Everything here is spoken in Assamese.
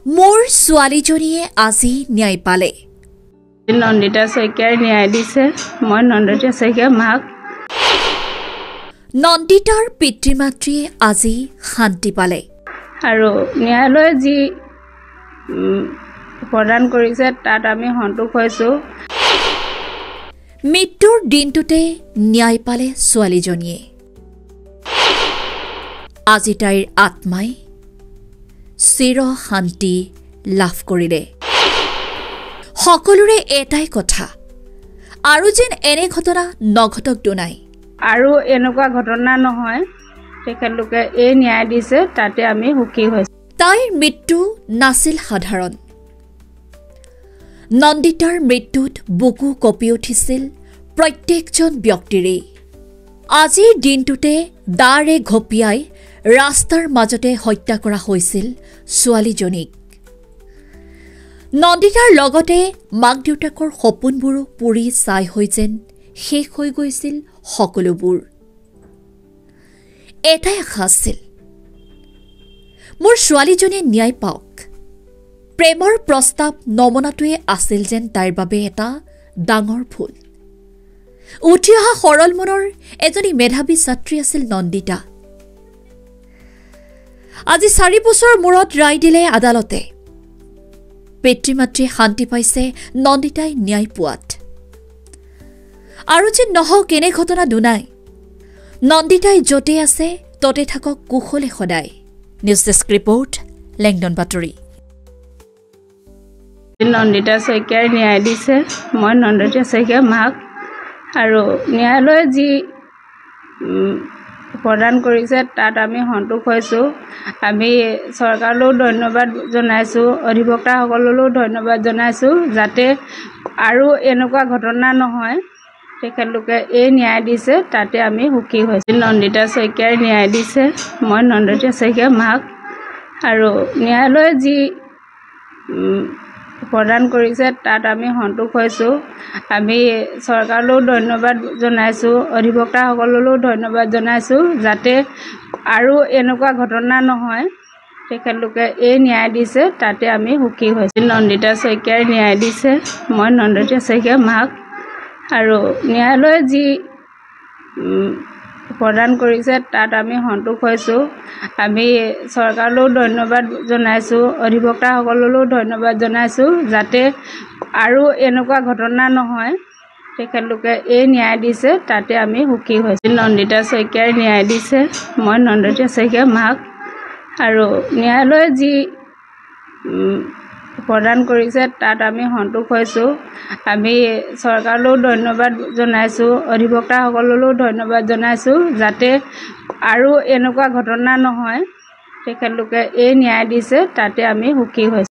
মোৰ ছোৱালীজনীয়ে আজি ন্যায় পালে। নন্দিতা শইকীয়াই ন্যায় দিছে। মই নন্দিতা শইকীয়াৰ মাক। নন্দিতাৰ পিতৃ মাতৃয়ে আজি শান্তি পালে। আৰু ন্যায়ালয়ে যি প্ৰদান কৰিছে তাত আমি সন্তোষ হৈছোঁ। মৃত্যুৰ দিনটোতে ন্যায় পালে ছোৱালীজনীয়ে। আজি তাইৰ আত্মাই চিৰ শান্তি লাভ কৰিলে। সকলোৰে এটাই কথা, আৰু যেন এনে ঘটনা নঘটক দুনাই। আৰু এনেকুৱা ঘটনা নহয়, তেখেতলোকে এই ন্যায় দিছে, তাতে আমি সুখী হৈছোঁ। তাইৰ মৃত্যু নাছিল সাধাৰণ। নন্দিতাৰ মৃত্যুত বুকু কঁপি উঠিছিল প্ৰত্যেকজন ব্যক্তিৰেই। আজিৰ দিনটোতে দাৰে ঘপিয়াই ৰাস্তাৰ মাজতে হত্যা কৰা হৈছিল ছোৱালীজনীক। নন্দিতাৰ লগতে মাক দেউতাকৰ সপোনবোৰো পুৰি ছাই হৈ যেন শেষ হৈ গৈছিল সকলোবোৰ। এটাই আশা আছিল, মোৰ ছোৱালীজনীয়ে ন্যায় পাওক। প্ৰেমৰ প্ৰস্তাৱ নমনাটোৱে আছিল যেন তাইৰ বাবে এটা ডাঙৰ ভুল। উঠি অহা সৰল মনৰ এজনী মেধাৱী ছাত্ৰী আছিল নন্দিতা। আজি 4 বছৰৰ মূৰত ৰায় দিলে আদালতে। পিতৃ মাতৃয়ে শান্তি পাইছে নন্দিতাই ন্যায় পোৱাত। আৰু যে নহওক এনে ঘটনা দুনাই। নন্দিতাই য'তে আছে ততে থাকক কুশলে সদায়। নিউজ ডেস্ক ৰিপৰ্ট, লেংডন বাতৰি। নন্দিতা শইকীয়াই ন্যায় দিছে। মই নন্দিতা শইকীয়াৰ মাক। আৰু ন্যায়ালয়ে যি প্ৰদান কৰিছে তাত আমি সন্তোষ হৈছোঁ। আমি চৰকাৰলৈও ধন্যবাদ জনাইছোঁ, অধিবক্তাসকললৈও ধন্যবাদ জনাইছোঁ, যাতে আৰু এনেকুৱা ঘটনা নহয়, তেখেতলোকে এই ন্যায় দিছে, তাতে আমি সুখী হৈছোঁ। নন্দিতা শইকীয়াই ন্যায় দিছে। মই নন্দিতা শইকীয়াৰ মাক। আৰু ন্যায়ালয়ে যি প্ৰদান কৰিছে তাত আমি সন্তোষ হৈছোঁ। আমি চৰকাৰলৈও ধন্যবাদ জনাইছোঁ, অধিবক্তাসকললৈও ধন্যবাদ জনাইছোঁ, যাতে আৰু এনেকুৱা ঘটনা নহয়, তেখেতলোকে এই ন্যায় দিছে, তাতে আমি সুখী হৈছোঁ। নন্দিতা শইকীয়াই ন্যায় দিছে। মই নন্দিতা শইকীয়াৰ মাক। আৰু ন্যায়ালয়ে যি প্ৰদান কৰিছে তাত আমি সন্তোষ হৈছোঁ। আমি চৰকাৰলৈও ধন্যবাদ জনাইছোঁ, অধিবক্তাসকললৈও ধন্যবাদ জনাইছোঁ, যাতে আৰু এনেকুৱা ঘটনা নহয়, তেখেতলোকে এই ন্যায় দিছে, তাতে আমি সুখী হৈছোঁ। নন্দিতা শইকীয়াই ন্যায় দিছে। মই নন্দিতা শইকীয়াৰ মাক। আৰু ন্যায়ালয়ে যি প্ৰদান কৰিছে তাত আমি সন্তোষ হৈছোঁ। আমি চৰকাৰলৈও ধন্যবাদ জনাইছোঁ, অধিবক্তাসকললৈও ধন্যবাদ জনাইছোঁ, যাতে আৰু এনেকুৱা ঘটনা নহয়, তেখেতলোকে এই ন্যায় দিছে, তাতে আমি সুখী হৈছোঁ।